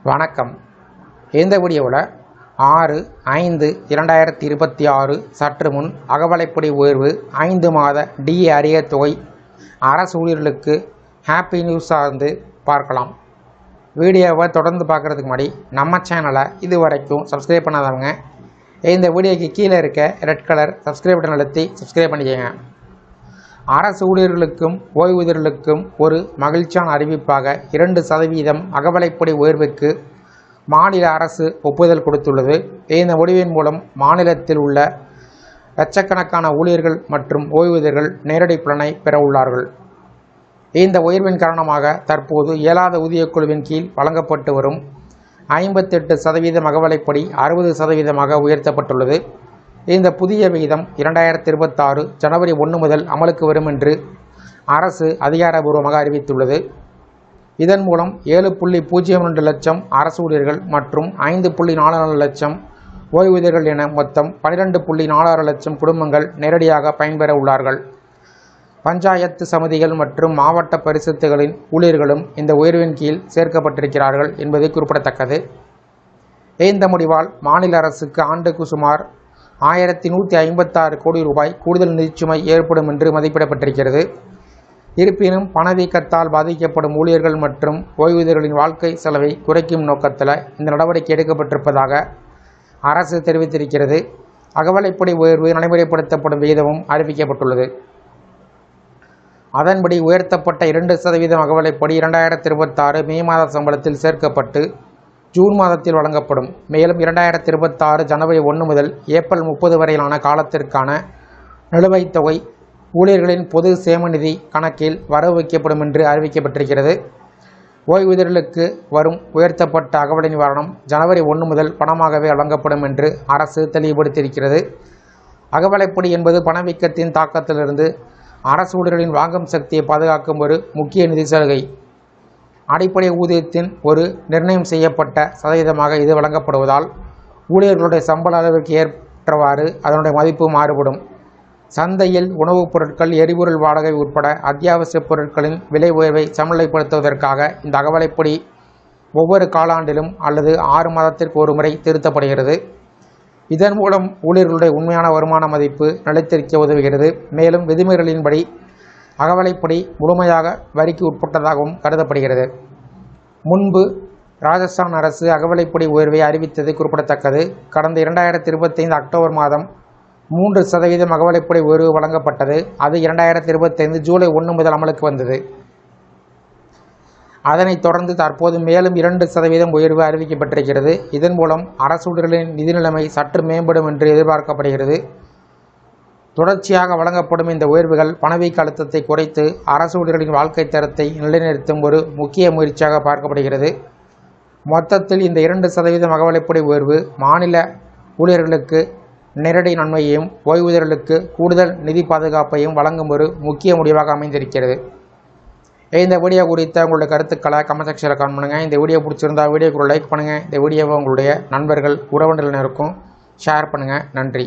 வணக்கம். இந்த வீடியோவில் 6/5/2026 சற்று முன் அகவலைப்படி உயர்வு 5 மாத டிஏ அரியர் தொகை அரசு ஊழியர்களுக்கு ஹாப்பி நியூஸ் சார்ந்து பார்க்கலாம். வீடியோவை தொடர்ந்து பார்க்குறதுக்கு முன்னாடி நம்ம சேனலை இது வரைக்கும் சப்ஸ்கிரைப் பண்ணாதவங்க இந்த வீடியோக்கு கீழே இருக்க ரெட் கலர் சப்ஸ்கிரைப் பட்டன் அழுத்தி சப்ஸ்கிரைப் பண்ணிக்கோங்க. அரசு ஊழியர்களுக்கும் ஓய்வூதியர்களுக்கும் ஒரு மகிழ்ச்சியான அறிவிப்பாக 2% அகவலைப்படி உயர்வுக்கு மாநில அரசு ஒப்புதல் கொடுத்துள்ளது. இந்த முடிவின் மூலம் மாநிலத்தில் உள்ள லட்சக்கணக்கான ஊழியர்கள் மற்றும் ஓய்வூதியர்கள் நேரடி பலனை பெற உள்ளார்கள். இந்த உயர்வின் காரணமாக தற்போது 7வது ஊதியக்குழுவின் கீழ் வழங்கப்பட்டு வரும் 58% அகவலைப்படி 60% உயர்த்தப்பட்டுள்ளது. இந்த புதிய விகிதம் 2026 ஜனவரி 1 முதல் அமலுக்கு வரும் என்று அரசு அதிகாரப்பூர்வமாக அறிவித்துள்ளது. இதன் மூலம் 7.02 லட்சம் அரசு ஊழியர்கள் மற்றும் 5.44 லட்சம் ஓய்வூதியர்கள் என மொத்தம் 12.46 லட்சம் குடும்பங்கள் நேரடியாக பயன்பெற உள்ளார்கள். பஞ்சாயத்து சமிதிகள் மற்றும் மாவட்ட பரிசுத்துகளின் ஊழியர்களும் இந்த உயர்வின் கீழ் சேர்க்கப்பட்டிருக்கிறார்கள் என்பது குறிப்பிடத்தக்கது. இந்த முடிவால் மாநில அரசுக்கு ஆண்டுக்கு சுமார் 1156 கோடி ரூபாய் கூடுதல் நிதிச்சுமை ஏற்படும் என்று மதிப்பிடப்பட்டிருக்கிறது. இருப்பினும் பணவீக்கத்தால் பாதிக்கப்படும் ஊழியர்கள் மற்றும் ஓய்வூதியர்களின் வாழ்க்கை செலவை குறைக்கும் நோக்கத்தில் இந்த நடவடிக்கை எடுக்கப்பட்டிருப்பதாக அரசு தெரிவித்திருக்கிறது. அகவலைப்படி உயர்வு நடைமுறைப்படுத்தப்படும் விகிதமும் அறிவிக்கப்பட்டுள்ளது. அதன்படி உயர்த்தப்பட்ட 2% அகவலைப்படி 2026 மே மாத சம்பளத்தில் சேர்க்கப்பட்டு ஜூன் மாதத்தில் வழங்கப்படும். மேலும் 2026 ஜனவரி 1 முதல் ஏப்ரல் 30 வரையிலான காலத்திற்கான நிலுவைத் தொகை ஊழியர்களின் பொது சேம நிதி கணக்கில் வரவு வைக்கப்படும் என்று அறிவிக்கப்பட்டிருக்கிறது. ஓய்வூதியர்களுக்கு வரும் உயர்த்தப்பட்ட அகவலை நிவாரணம் ஜனவரி 1 முதல் பணமாகவே வழங்கப்படும் என்று அரசு தெளிவுபடுத்தியிருக்கிறது. அகவலைப்படி என்பது பணவீக்கத்தின் தாக்கத்திலிருந்து அரசு ஊழியர்களின் வாங்கும் சக்தியை பாதுகாக்கும் ஒரு முக்கிய நிதி சலுகை. அடிப்படை ஊதியத்தின் ஒரு நிர்ணயம் செய்யப்பட்ட சதவீதமாக இது வழங்கப்படுவதால் ஊழியர்களுடைய சம்பள அளவிற்கு ஏற்றவாறு அதனுடைய மதிப்பு மாறுபடும். சந்தையில் உணவுப் பொருட்கள், எரிபொருள் வாடகை உட்பட அத்தியாவசிய பொருட்களின் விலை உயர்வை சமநிலைப்படுத்துவதற்காக இந்த அகவலைப்படி ஒவ்வொரு காலாண்டிலும் அல்லது 6 மாதத்திற்கு ஒரு முறை திருத்தப்படுகிறது. இதன் மூலம் ஊழியர்களுடைய உண்மையான வருமான மதிப்பு நிலைத்திருக்க உதவுகிறது. மேலும் விதிமுறைகளின்படி அகவலைப்படி முழுமையாக வரிக்கு உட்பட்டதாகவும் கருதப்படுகிறது. முன்பு ராஜஸ்தான் அரசு அகவலைப்படி உயர்வை அறிவித்தது குறிப்பிடத்தக்கது. கடந்த 2025 அக்டோபர் மாதம் 3% அகவலைப்படி உயர்வு வழங்கப்பட்டது. அது 2025 ஜூலை 1 முதல் அமலுக்கு வந்தது. அதனைத் தொடர்ந்து தற்போது மேலும் 2% உயர்வு அறிவிக்கப்பட்டிருக்கிறது. இதன் மூலம் அரசு ஊழியர்களின் நிதி நிலைமை சற்று மேம்படும் என்று எதிர்பார்க்கப்படுகிறது. தொடர்ச்சியாக வழங்கப்படும் இந்த உயர்வுகள் பணவீக்க அழுத்தத்தை குறைத்து அரசு ஊழியர்களின் வாழ்க்கை தரத்தை நிலைநிறுத்தும் ஒரு முக்கிய முயற்சியாக பார்க்கப்படுகிறது. மொத்தத்தில் இந்த 2% அகவலைப்படி உயர்வு மாநில ஊழியர்களுக்கு நேரடி நன்மையையும் ஓய்வூதியர்களுக்கு கூடுதல் நிதி பாதுகாப்பையும் வழங்கும் ஒரு முக்கிய முடிவாக அமைந்திருக்கிறது. இந்த வீடியோ குறித்த உங்களுடைய கருத்துக்களை கமெண்ட் செக்ஷனில் கமெண்ட் பண்ணுங்கள். இந்த வீடியோ பிடிச்சிருந்தா வீடியோக்கு லைக் பண்ணுங்கள். இந்த வீடியோவை உங்களுடைய நண்பர்கள் உறவினர்களுக்கும் ஷேர் பண்ணுங்கள். நன்றி.